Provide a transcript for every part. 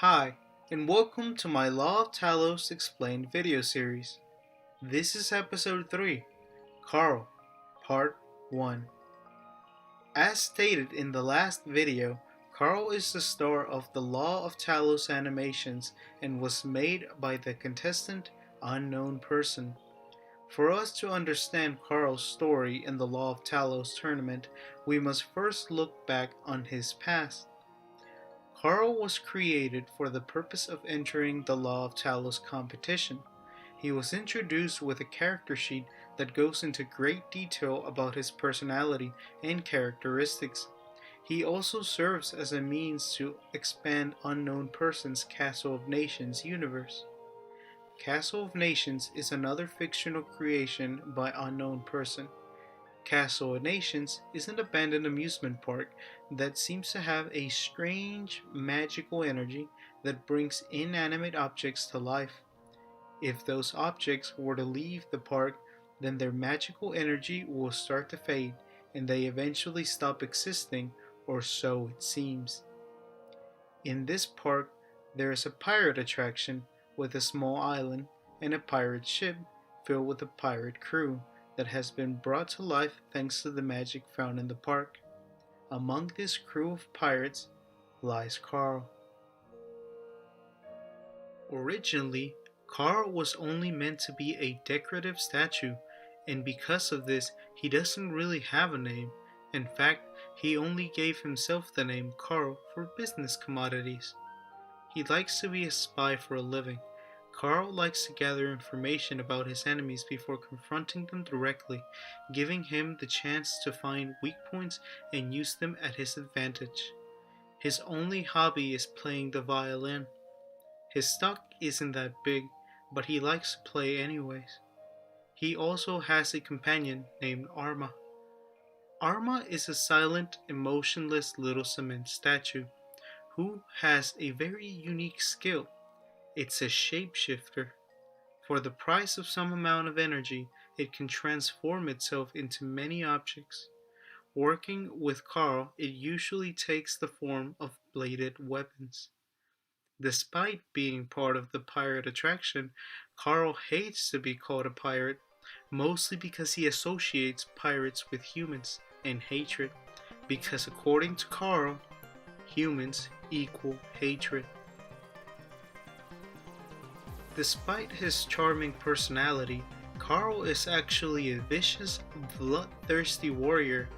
Hi, and welcome to my Law of Talos Explained video series. This is episode 3, Karl, part 1. As stated in the last video, Karl is the star of the Law of Talos animations and was made by the contestant Unknown Person. For us to understand Karl's story in the Law of Talos tournament, we must first look back on his past. Karl was created for the purpose of entering the Law of Talos competition. He was introduced with a character sheet that goes into great detail about his personality and characteristics. He also serves as a means to expand Unknown Person's Castle of Nations universe. Castle of Nations is another fictional creation by Unknown Person. Castle of Nations is an abandoned amusement park that seems to have a strange magical energy that brings inanimate objects to life. If those objects were to leave the park, then their magical energy will start to fade and they eventually stop existing, or so it seems. In this park, there is a pirate attraction with a small island and a pirate ship filled with a pirate crew that has been brought to life thanks to the magic found in the park. Among this crew of pirates lies Karl. Originally, Karl was only meant to be a decorative statue, and because of this, he doesn't really have a name. In fact, he only gave himself the name Karl for business commodities. He likes to be a spy for a living. Karl likes to gather information about his enemies before confronting them directly, giving him the chance to find weak points and use them at his advantage. His only hobby is playing the violin. His stock isn't that big, but he likes to play anyways. He also has a companion named Arma. Arma is a silent, emotionless little cement statue who has a very unique skill. It's a shapeshifter. For the price of some amount of energy, it can transform itself into many objects. Working with Karl, it usually takes the form of bladed weapons. Despite being part of the pirate attraction, Karl hates to be called a pirate, mostly because he associates pirates with humans and hatred, because according to Karl, humans equal hatred. Despite his charming personality, Karl is actually a vicious, bloodthirsty warrior,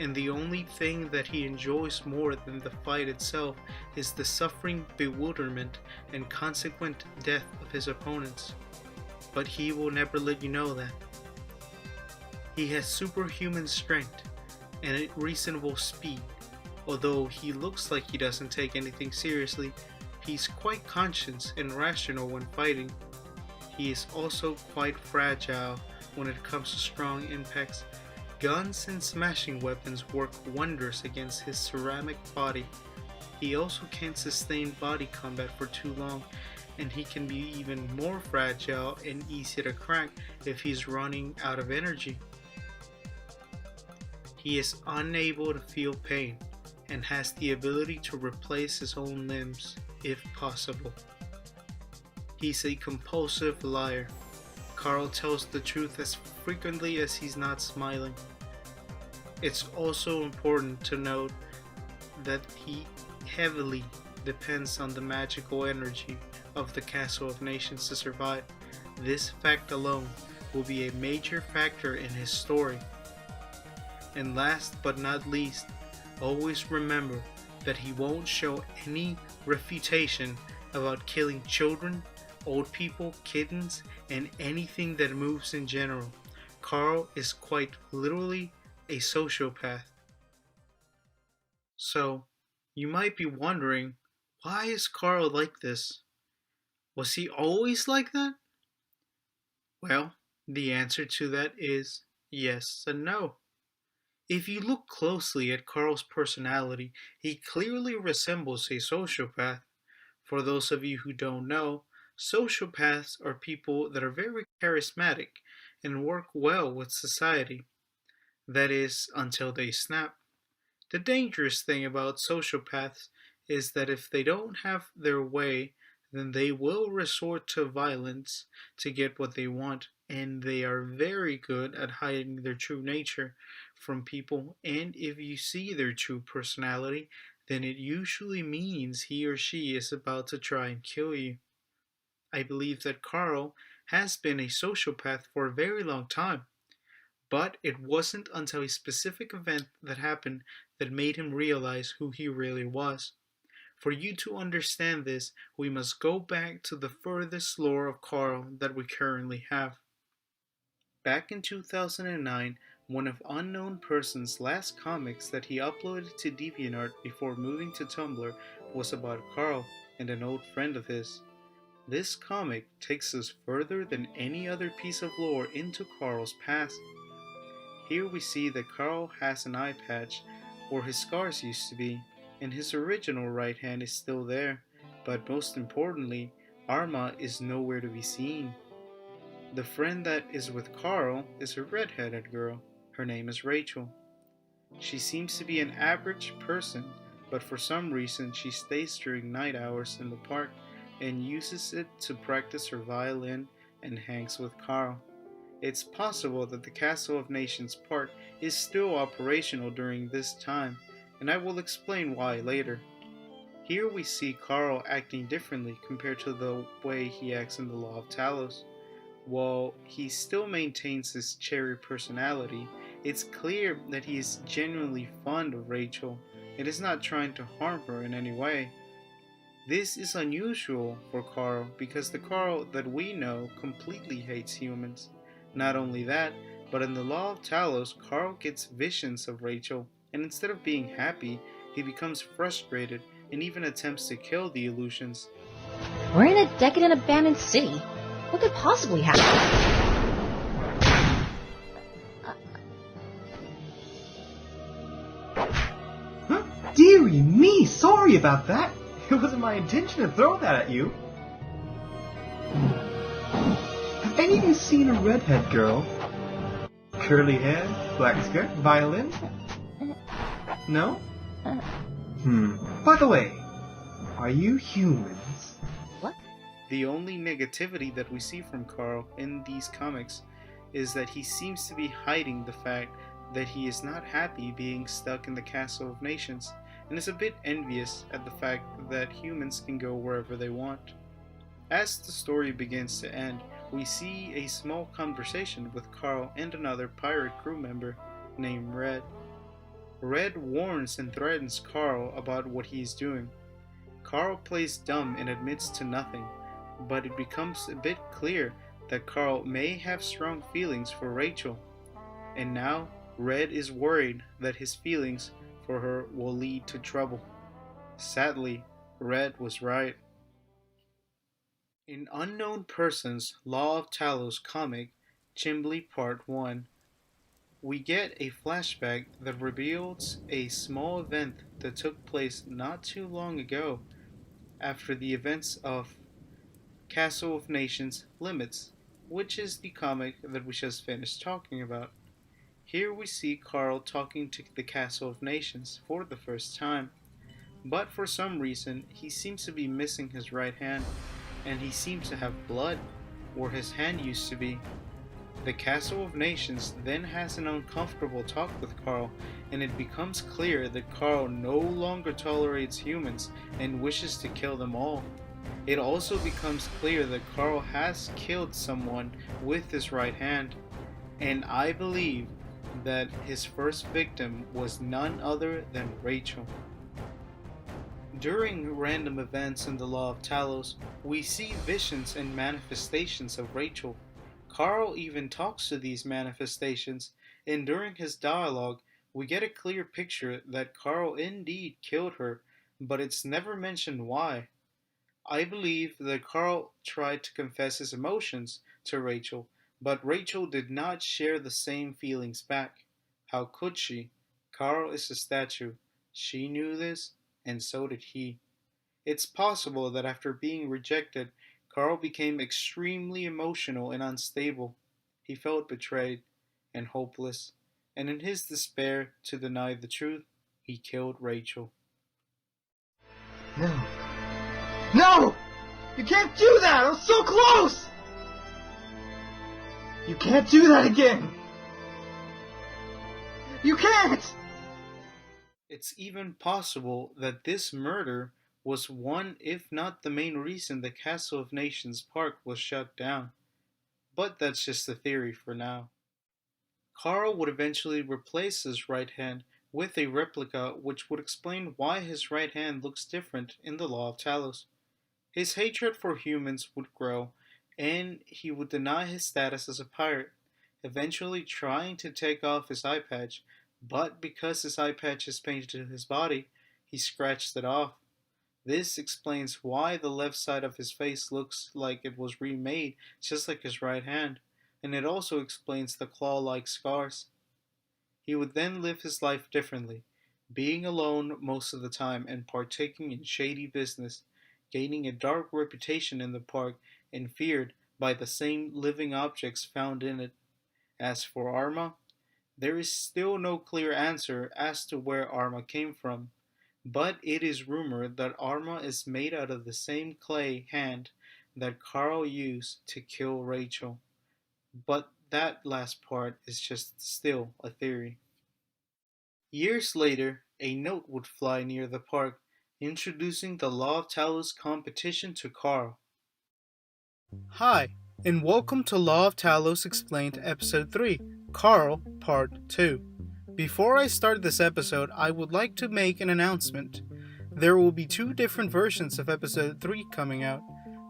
and the only thing that he enjoys more than the fight itself is the suffering, bewilderment, and consequent death of his opponents. But he will never let you know that. He has superhuman strength and reasonable speed. Although he looks like he doesn't take anything seriously, he's quite conscious and rational when fighting. He is also quite fragile when it comes to strong impacts. Guns and smashing weapons work wonders against his ceramic body. He also can't sustain body combat for too long, and he can be even more fragile and easy to crack if he's running out of energy. He is unable to feel pain and has the ability to replace his own limbs if possible. He's a compulsive liar. Karl tells the truth as frequently as he's not smiling. It's also important to note that he heavily depends on the magical energy of the Castle of Nations to survive. This fact alone will be a major factor in his story. And last but not least, always remember that he won't show any refutation about killing children, old people, kittens, and anything that moves in general. Karl is quite literally a sociopath. So, you might be wondering, why is Karl like this? Was he always like that? Well, the answer to that is yes and no. If you look closely at Karl's personality, he clearly resembles a sociopath. For those of you who don't know, sociopaths are people that are very charismatic and work well with society. That is, until they snap. The dangerous thing about sociopaths is that if they don't have their way, then they will resort to violence to get what they want, and they are very good at hiding their true nature from people. And if you see their true personality, then it usually means he or she is about to try and kill you. I believe that Karl has been a sociopath for a very long time, but it wasn't until a specific event that happened that made him realize who he really was. For you to understand this, we must go back to the furthest lore of Karl that we currently have. Back in 2009, one of Unknown Person's last comics that he uploaded to DeviantArt before moving to Tumblr was about Karl and an old friend of his. This comic takes us further than any other piece of lore into Karl's past. Here we see that Karl has an eye patch where his scars used to be, and his original right hand is still there, but most importantly, Arma is nowhere to be seen. The friend that is with Karl is a red-headed girl. Her name is Rachel. She seems to be an average person, but for some reason she stays during night hours in the park and uses it to practice her violin and hangs with Karl. It's possible that the Castle of Nations Park is still operational during this time, and I will explain why later. Here we see Karl acting differently compared to the way he acts in the Law of Talos. While he still maintains his cherry personality, it's clear that he is genuinely fond of Rachel and is not trying to harm her in any way. This is unusual for Karl because the Karl that we know completely hates humans. Not only that, but in the Law of Talos, Karl gets visions of Rachel, and instead of being happy, he becomes frustrated and even attempts to kill the illusions. We're in a decadent abandoned city. What could possibly happen? Huh? Dearie me, sorry about that. It wasn't my intention to throw that at you. Have any of you seen a redhead girl? Curly hair, black skirt, violin? No? By the way, are you humans? What? The only negativity that we see from Karl in these comics is that he seems to be hiding the fact that he is not happy being stuck in the Castle of Nations, and is a bit envious at the fact that humans can go wherever they want. As the story begins to end, we see a small conversation with Karl and another pirate crew member named Red. Red warns and threatens Karl about what he is doing. Karl plays dumb and admits to nothing, but it becomes a bit clear that Karl may have strong feelings for Rachel, and now Red is worried that his feelings for her will lead to trouble. Sadly, Red was right. In Unknown Person's Law of Talos comic, Chimbley Part 1, we get a flashback that reveals a small event that took place not too long ago after the events of Castle of Nations Limits, which is the comic that we just finished talking about. Here we see Karl talking to the Castle of Nations for the first time, but for some reason he seems to be missing his right hand, and he seems to have blood where his hand used to be. The Castle of Nations then has an uncomfortable talk with Karl, and it becomes clear that Karl no longer tolerates humans and wishes to kill them all. It also becomes clear that Karl has killed someone with his right hand, and I believe that his first victim was none other than Rachel. During random events in the Law of Talos, we see visions and manifestations of Rachel. Karl even talks to these manifestations, and during his dialogue, we get a clear picture that Karl indeed killed her, but it's never mentioned why. I believe that Karl tried to confess his emotions to Rachel, but Rachel did not share the same feelings back. How could she? Karl is a statue. She knew this, and so did he. It's possible that after being rejected, Karl became extremely emotional and unstable. He felt betrayed and hopeless, and in his despair to deny the truth, he killed Rachel. No. No! You can't do that! I was so close! You can't do that again! You can't! It's even possible that this murder was one, if not the main reason the Castle of Nations Park was shut down. But that's just a theory for now. Karl would eventually replace his right hand with a replica, which would explain why his right hand looks different in the Law of Talos. His hatred for humans would grow, and he would deny his status as a pirate, eventually trying to take off his eye patch, but because his eye patch is painted to his body, he scratched it off. This explains why the left side of his face looks like it was remade, just like his right hand, and it also explains the claw-like scars. He would then live his life differently, being alone most of the time and partaking in shady business, gaining a dark reputation in the park and feared by the same living objects found in it. As for Arma, there is still no clear answer as to where Arma came from, but it is rumored that Arma is made out of the same clay hand that Karl used to kill Rachel. But that last part is just still a theory. Years later, a note would fly near the park, introducing the Law of Talos competition to Karl. Hi, and welcome to Law of Talos Explained Episode 3, Karl, Part 2. Before I start this episode, I would like to make an announcement. There will be 2 different versions of Episode 3 coming out.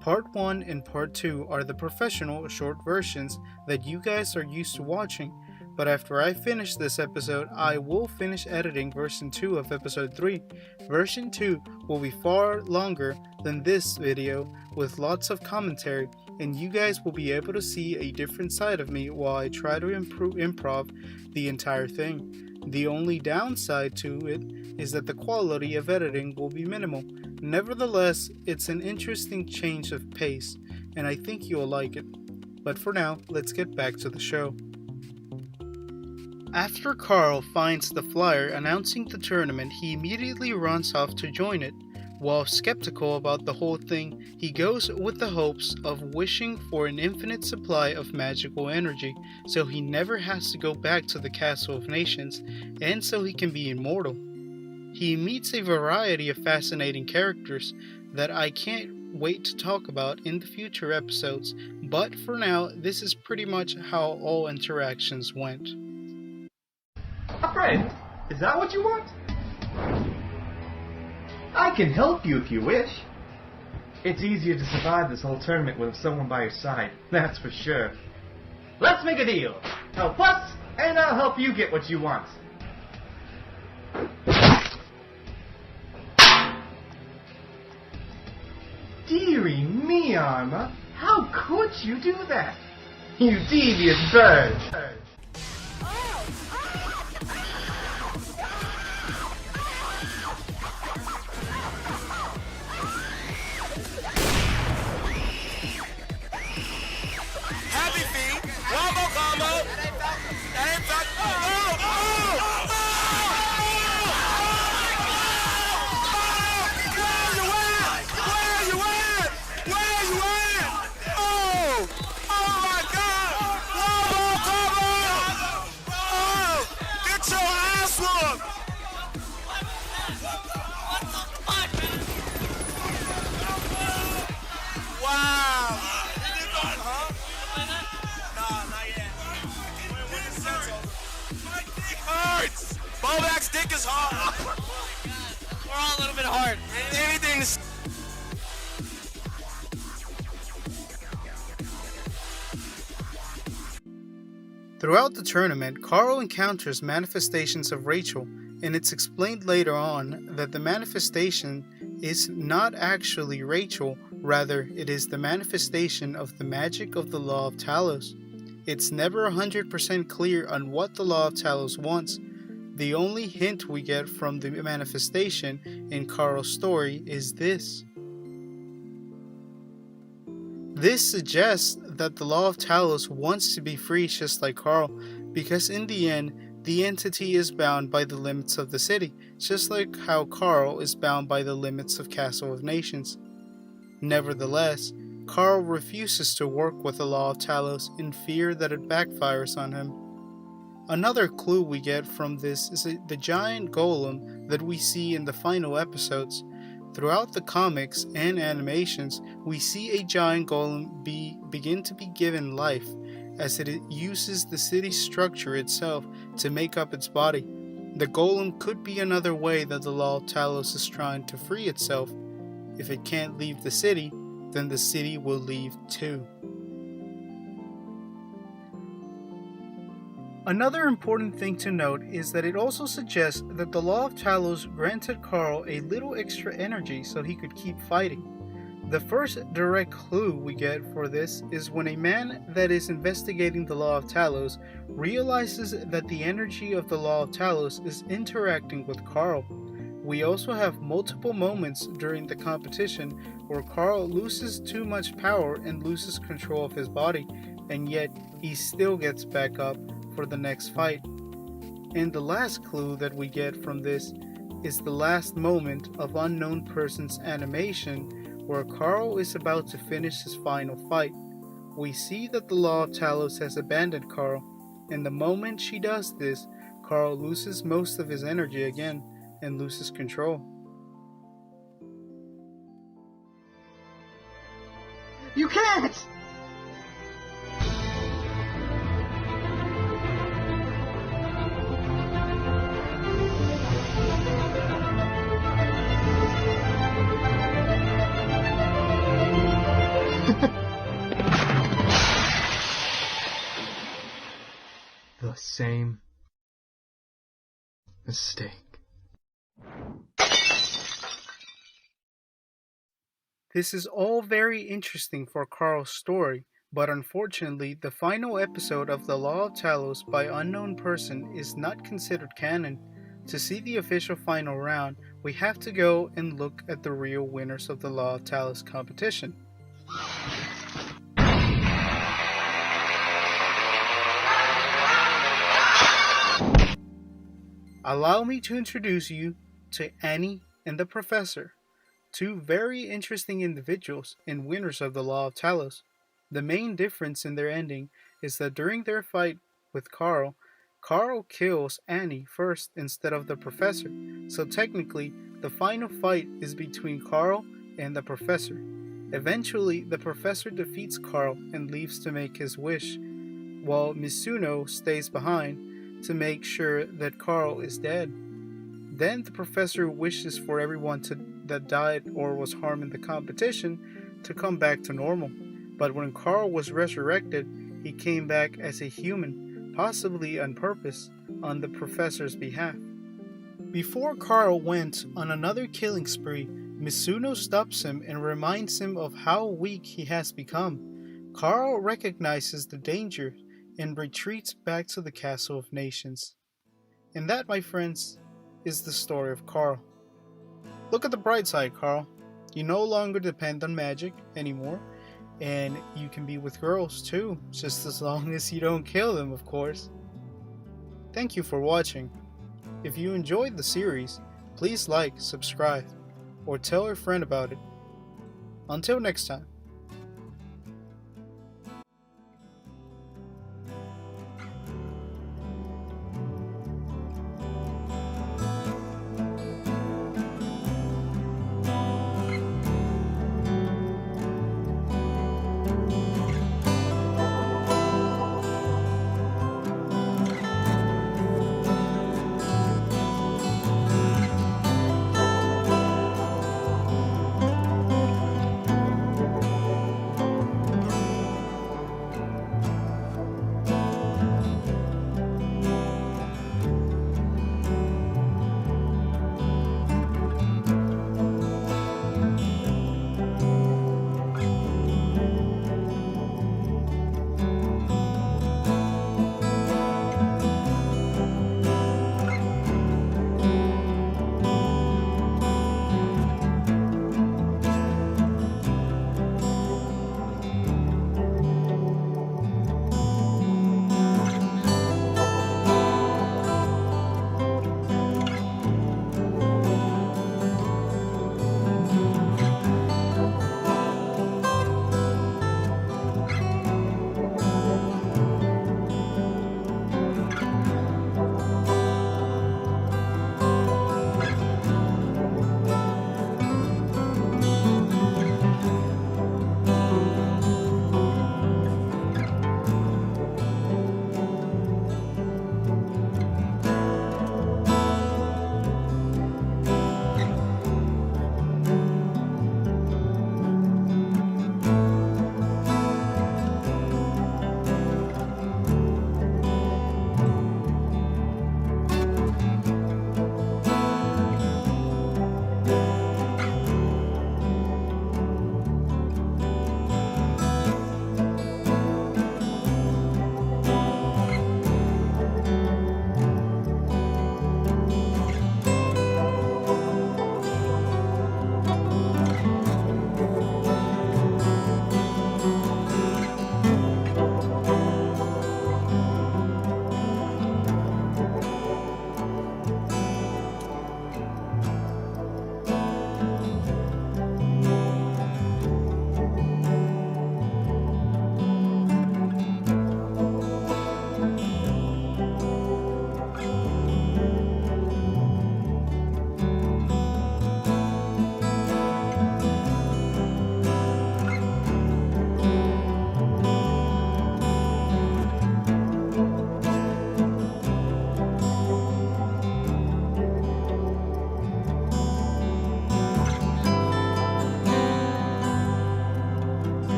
Part 1 and Part 2 are the professional short versions that you guys are used to watching, but after I finish this episode, I will finish editing version 2 of Episode 3. Version 2 will be far longer than this video with lots of commentary, and you guys will be able to see a different side of me while I try to improv the entire thing. The only downside to it is that the quality of editing will be minimal. Nevertheless, it's an interesting change of pace, and I think you'll like it. But for now, let's get back to the show. After Karl finds the flyer announcing the tournament, he immediately runs off to join it. While skeptical about the whole thing, he goes with the hopes of wishing for an infinite supply of magical energy, so he never has to go back to the Castle of Nations, and so he can be immortal. He meets a variety of fascinating characters that I can't wait to talk about in the future episodes, but for now, this is pretty much how all interactions went. A friend? Is that what you want? I can help you if you wish. It's easier to survive this whole tournament with someone by your side, that's for sure. Let's make a deal. Help us, and I'll help you get what you want. Dearie me, Arma. How could you do that? You devious bird. Bobak's dick is hard. We're all a little bit hard. Anything to... Throughout the tournament, Karl encounters manifestations of Rachel, and it's explained later on that the manifestation is not actually Rachel, rather it is the manifestation of the magic of the Law of Talos. It's never 100% clear on what the Law of Talos wants. The only hint we get from the manifestation in Karl's story is this. This suggests that the Law of Talos wants to be free just like Karl, because in the end, The entity is bound by the limits of the city, just like how Karl is bound by the limits of Castle of Nations. Nevertheless, Karl refuses to work with the Law of Talos in fear that it backfires on him. Another clue we get from this is the giant golem that we see in the final episodes. Throughout the comics and animations, we see a giant golem begin to be given life, as it uses the city's structure itself to make up its body. The golem could be another way that the Law of Talos is trying to free itself. If it can't leave the city, then the city will leave too. Another important thing to note is that it also suggests that the Law of Talos granted Karl a little extra energy so he could keep fighting. The first direct clue we get for this is when a man that is investigating the Law of Talos realizes that the energy of the Law of Talos is interacting with Karl. We also have multiple moments during the competition where Karl loses too much power and loses control of his body, and yet he still gets back up for the next fight. And the last clue that we get from this is the last moment of Unknown Person's animation where Karl is about to finish his final fight. We see that the Law of Talos has abandoned Karl, and the moment she does this, Karl loses most of his energy again and loses control. You can't! The same mistake. This is all very interesting for Karl's story, but unfortunately the final episode of The Law of Talos by Unknown Person is not considered canon. To see the official final round, we have to go and look at the real winners of the Law of Talos competition. Allow me to introduce you to Annie and the Professor, two very interesting individuals and winners of the Law of Talos. The main difference in their ending is that during their fight with Karl, Karl kills Annie first instead of the Professor, so technically the final fight is between Karl and the Professor. Eventually, the Professor defeats Karl and leaves to make his wish, while Mizuno stays behind to make sure that Karl is dead. Then the Professor wishes for everyone that died or was harmed in the competition to come back to normal. But when Karl was resurrected, he came back as a human, possibly on purpose, on the Professor's behalf. Before Karl went on another killing spree, Mizuno stops him and reminds him of how weak he has become. Karl recognizes the danger and retreats back to the Castle of Nations. And that, my friends, is the story of Karl. Look at the bright side, Karl. You no longer depend on magic anymore, and you can be with girls too, just as long as you don't kill them, of course. Thank you for watching. If you enjoyed the series, please like, subscribe, or tell a friend about it. Until next time.